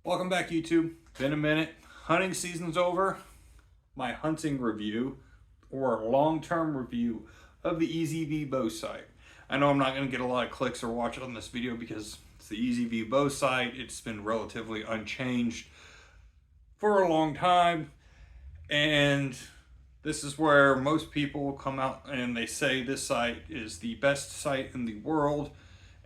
Welcome back, YouTube. Been a minute. Hunting season's over. My hunting review or long-term review of the EZV bow sight. I know I'm not going to get a lot of clicks or watch it on this video because it's the EZV bow sight. It's been relatively unchanged for a long time, and this is where most people come out and they say this sight is the best sight in the world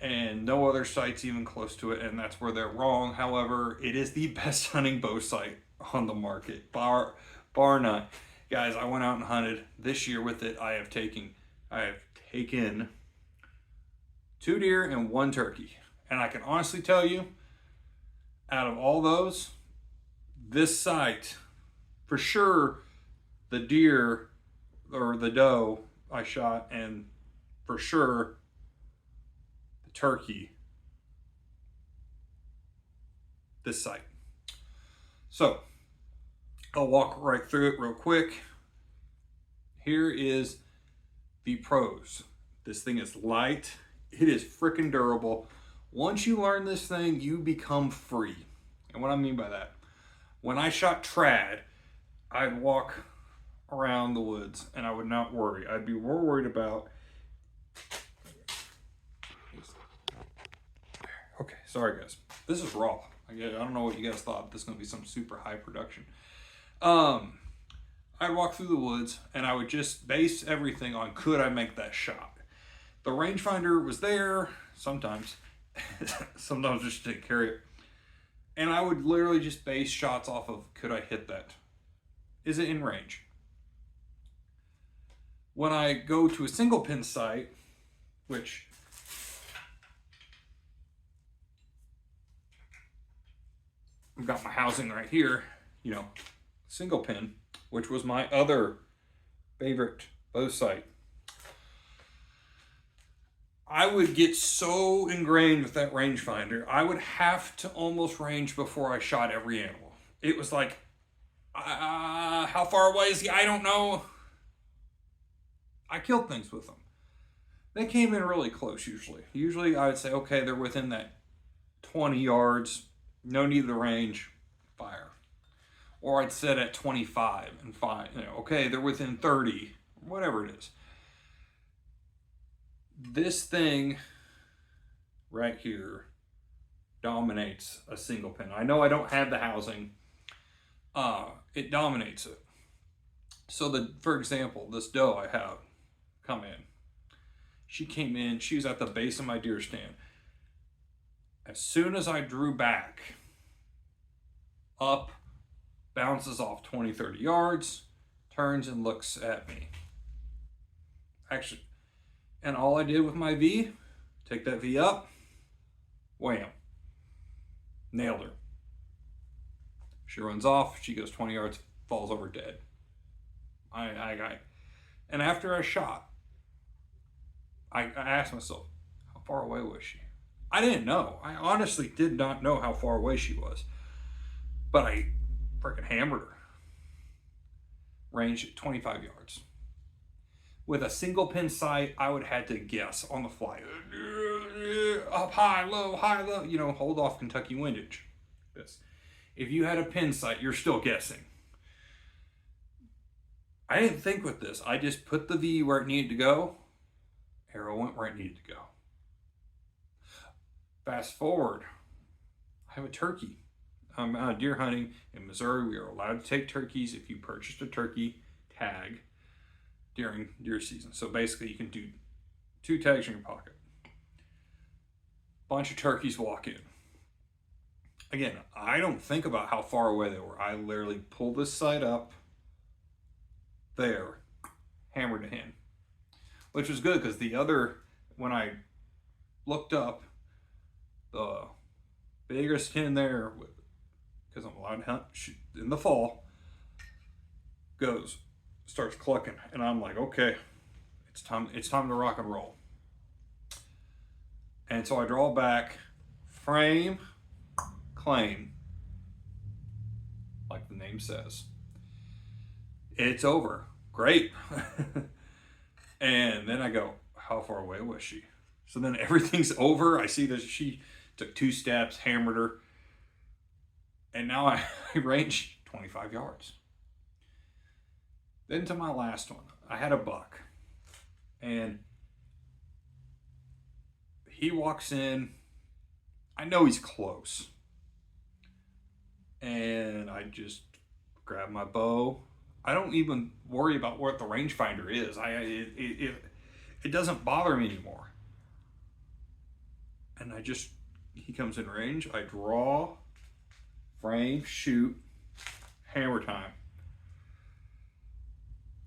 and no other sight's even close to it, and that's where they're wrong. However, it is the best hunting bow sight on the market, bar none. Guys, I went out and hunted this year with it. I have taken 2 deer and 1 turkey. And I can honestly tell you, out of all those, this sight, for sure, the deer or the doe I shot, and for sure, the turkey, this sight. So, I'll walk right through it real quick. Here is the pros. This thing is light. It is freaking durable. Once you learn this thing, you become free. And what I mean by that, when I shot trad, I'd walk around the woods and I would not worry. I'd be more worried about, okay, sorry guys. This is raw. I don't know what you guys thought. This is gonna be some super high production. I'd walk through the woods and I would just base everything on, could I make that shot? The rangefinder was there sometimes. Sometimes just to carry it. And I would literally just base shots off of, could I hit that? Is it in range? When I go to a single pin sight, which I've got my housing right here, you know, single pin, which was my other favorite bow sight. I would get so ingrained with that rangefinder, I would have to almost range before I shot every animal. It was like, how far away is he? I don't know. I killed things with them. They came in really close usually. Usually I would say, okay, they're within that 20 yards, no need of the range, fire. Or I'd set at 25 and fine, you know, okay, they're within 30, whatever it is. This thing right here dominates a single pin. I know I don't have the housing. It dominates it. So for example, this doe I have come in. She came in, she was at the base of my deer stand. As soon as I drew back, up, bounces off 20, 30 yards, turns and looks at me. Actually, and all I did with my V, take that V up, wham, nailed her. She runs off, she goes 20 yards, falls over dead. And after I shot, I asked myself, how far away was she? I didn't know. I honestly did not know how far away she was. But I freaking hammered her. Range at 25 yards. With a single pin sight, I would have had to guess on the fly. Up high, low, you know, hold off Kentucky windage. This. If you had a pin sight, you're still guessing. I didn't think with this. I just put the V where it needed to go. Arrow went where it needed to go. Fast forward, I have a turkey. I'm out deer hunting in Missouri. We are allowed to take turkeys if you purchased a turkey tag during deer season. So basically you can do 2 tags in your pocket. Bunch of turkeys walk in. Again, I don't think about how far away they were. I literally pull this sight up, there, hammered it in. Which was good because the other, when I looked up, the biggest hen there, because I'm allowed to hunt in the fall, starts clucking, and I'm like, okay, it's time to rock and roll. And so I draw back, frame, claim, like the name says. It's over. Great. And then I go, how far away was she? So then everything's over. I see that she took 2 steps, hammered her. And now I range 25 yards. Then to my last one, I had a buck, and he walks in. I know he's close, and I just grab my bow. I don't even worry about what the rangefinder is. It doesn't bother me anymore. And he comes in range. I draw, frame, shoot, hammer time.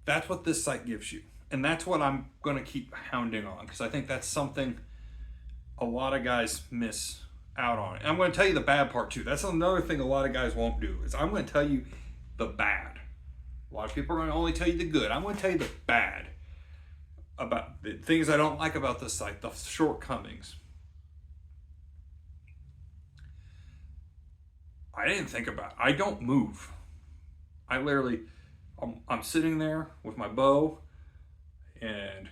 That's what this sight gives you. And that's what I'm going to keep hounding on, because I think that's something a lot of guys miss out on. And I'm going to tell you the bad part too. That's another thing a lot of guys won't do, is I'm going to tell you the bad. A lot of people are going to only tell you the good. I'm going to tell you the bad, about the things I don't like about this sight, the shortcomings. I didn't think about it. I don't move. I literally, I'm sitting there with my bow, and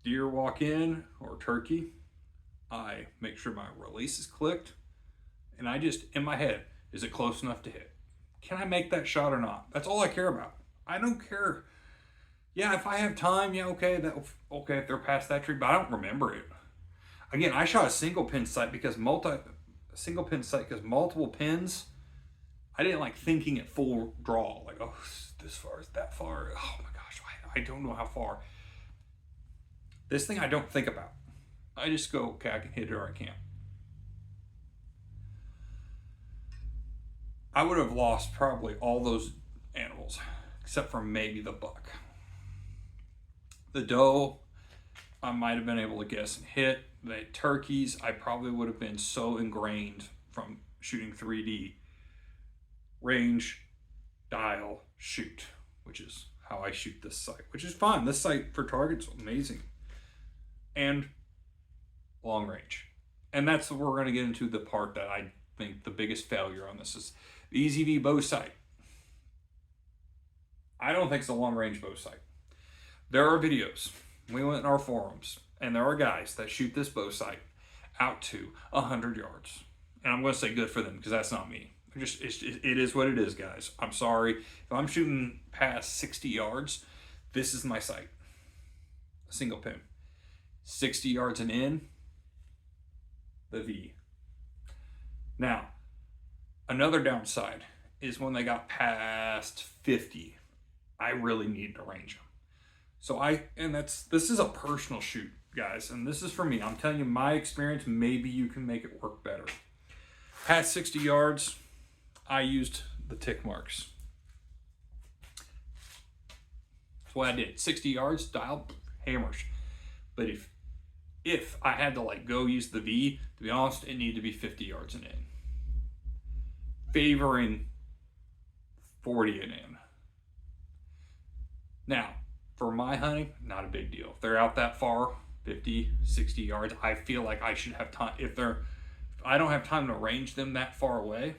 deer walk in, or turkey. I make sure my release is clicked, and I just, in my head, is it close enough to hit? Can I make that shot or not? That's all I care about. I don't care. Yeah, if I have time, yeah, okay, okay if they're past that tree, but I don't remember it. Again, I shot a single pin sight because multiple pins. I didn't like thinking at full draw, like, oh, this far is that far. Oh my gosh, I don't know how far. This thing I don't think about. I just go, okay, I can hit it or I can't. I would have lost probably all those animals, except for maybe the buck. The doe, I might have been able to guess and hit. The turkeys, I probably would have been so ingrained from shooting 3D. Range, dial, shoot, which is how I shoot this sight, which is fine. This sight for targets, amazing. And long range. And that's what we're going to get into, the part that I think the biggest failure on this is the EZV bow sight. I don't think it's a long range bow sight. There are videos. We went in our forums, and there are guys that shoot this bow sight out to 100 yards. And I'm going to say good for them, because that's not me. It is what it is, guys. I'm sorry. If I'm shooting past 60 yards, this is my sight. A single pin. 60 yards and in, the V. Now, another downside is when they got past 50, I really need to range them. So this is a personal shoot, guys, and this is for me. I'm telling you my experience. Maybe you can make it work better. Past 60 yards, I used the tick marks. That's what I did. 60 yards, dial, hammers. But if I had to go use the V, to be honest, it needed to be 50 yards and in. Favoring 40 and in. Now, for my hunting, not a big deal. If they're out that far, 50, 60 yards, I feel like I should have time. If I don't have time to range them that far away,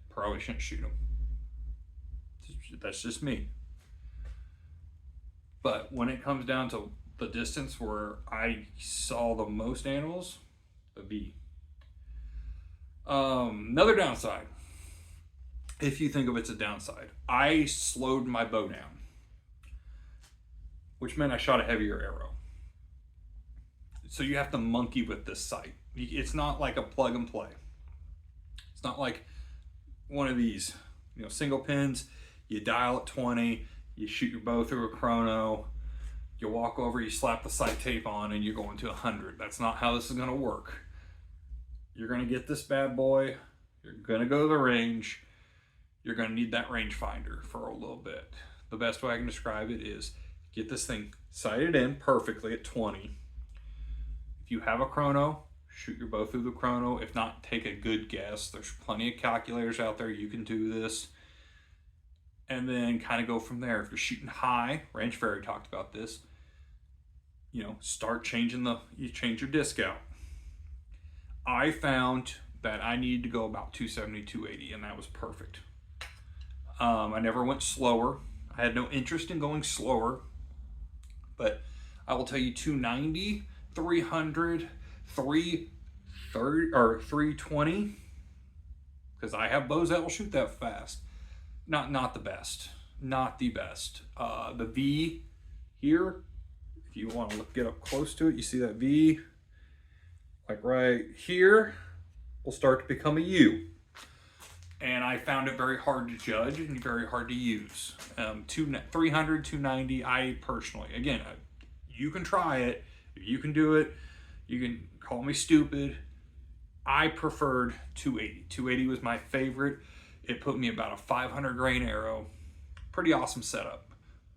probably shouldn't shoot them. That's just me. But when it comes down to the distance where I saw the most animals, the V. Another downside, if you think of it's a downside, I slowed my bow down, which meant I shot a heavier arrow. So you have to monkey with this sight. It's not like a plug and play. It's not like one of these, single pins. You dial at 20, you shoot your bow through a chrono, you walk over, you slap the sight tape on, and you're going to 100. That's not how this is going to work. You're going to get this bad boy. You're going to go to the range. You're going to need that rangefinder for a little bit. The best way I can describe it is get this thing sighted in perfectly at 20. If you have a chrono, shoot your bow through the chrono. If not, take a good guess. There's plenty of calculators out there. You can do this. And then kind of go from there. If you're shooting high, Range Fairy talked about this, start changing you change your disc out. I found that I needed to go about 270, 280, and that was perfect. I never went slower. I had no interest in going slower, but I will tell you 290, 300, 330, or 320. because I have bows that will shoot that fast. Not the best. Not the best. The V here, if you want to get up close to it, you see that V, like right here, will start to become a U. And I found it very hard to judge and very hard to use. 300, 290, I personally, again, you can try it. If you can do it, you can call me stupid. I preferred 280. 280 was my favorite. It put me about a 500 grain arrow. Pretty awesome setup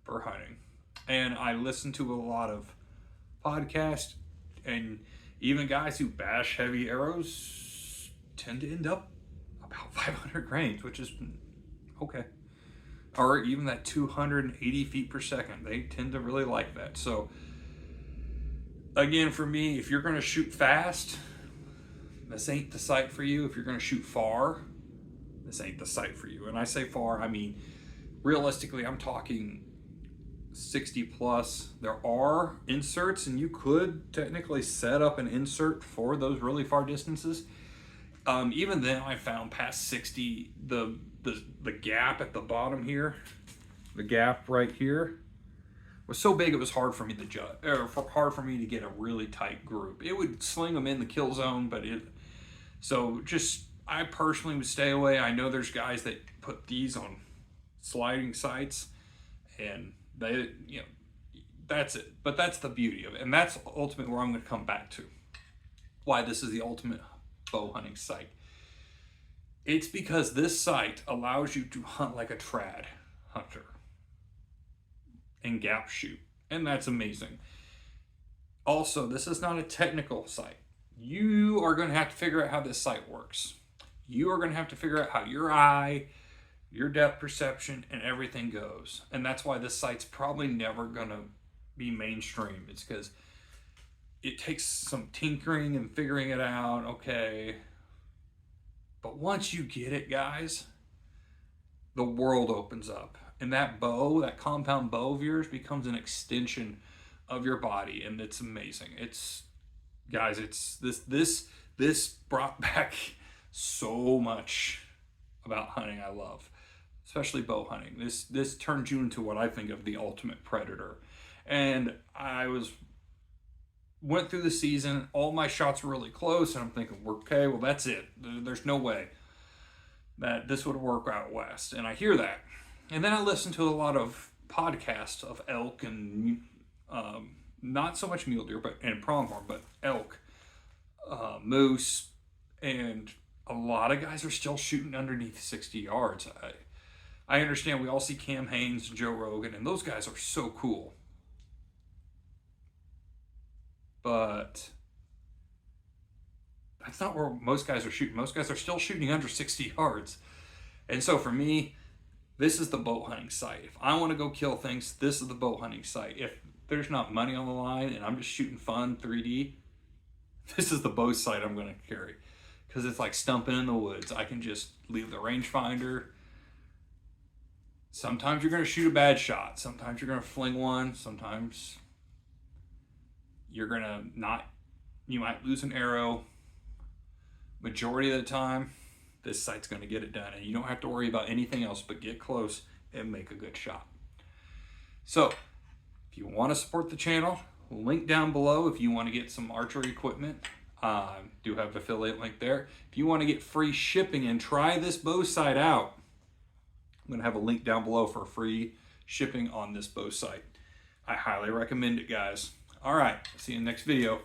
for hunting. And I listened to a lot of podcasts, and even guys who bash heavy arrows tend to end up about 500 grains, which is okay. Or even that 280 feet per second. They tend to really like that. So again, for me, if you're going to shoot fast, this ain't the sight for you. If you're going to shoot far, this ain't the sight for you. And I say far, I mean, realistically, I'm talking 60 plus. There are inserts, and you could technically set up an insert for those really far distances. Even then, I found past 60, the gap at the bottom here, the gap right here, was so big it was hard for me to judge, or hard for me to get a really tight group. It would sling them in the kill zone, but I personally would stay away. I know there's guys that put these on sliding sights, and they, that's it. But that's the beauty of it, and that's ultimately where I'm going to come back to. Why this is the ultimate bow hunting sight. It's because this sight allows you to hunt like a trad hunter and gap shoot, and that's amazing. Also, this is not a technical sight. You are going to have to figure out how this sight works. You are going to have to figure out how your eye, your depth perception, and everything goes. And that's why this sight's probably never going to be mainstream. It's because it takes some tinkering and figuring it out, okay. But once you get it, guys, the world opens up. And that bow, that compound bow of yours, becomes an extension of your body, and it's amazing. Guys, this brought back so much about hunting I love, especially bow hunting. This turned you into what I think of the ultimate predator. And went through the season, all my shots were really close, and I'm thinking, okay, well, that's it. There's no way that this would work out west. And I hear that. And then I listen to a lot of podcasts of elk and not so much mule deer and pronghorn, but elk, moose, and a lot of guys are still shooting underneath 60 yards. I understand we all see Cam Hanes and Joe Rogan, and those guys are so cool. But that's not where most guys are shooting. Most guys are still shooting under 60 yards. And so for me, this is the bow hunting site. If I want to go kill things, this is the bow hunting site. If there's not money on the line and I'm just shooting fun 3D, this is the bow sight I'm going to carry. Because it's like stumping in the woods. I can just leave the rangefinder. Sometimes you're going to shoot a bad shot. Sometimes you're going to fling one. Sometimes you're going to you might lose an arrow. Majority of the time, this sight's going to get it done, and you don't have to worry about anything else but get close and make a good shot. So if you want to support the channel, link down below. If you want to get some archery equipment, do have an affiliate link there. If you want to get free shipping and try this bow sight out, I'm going to have a link down below for free shipping on this bow sight. I highly recommend it, guys. All right, see you in the next video.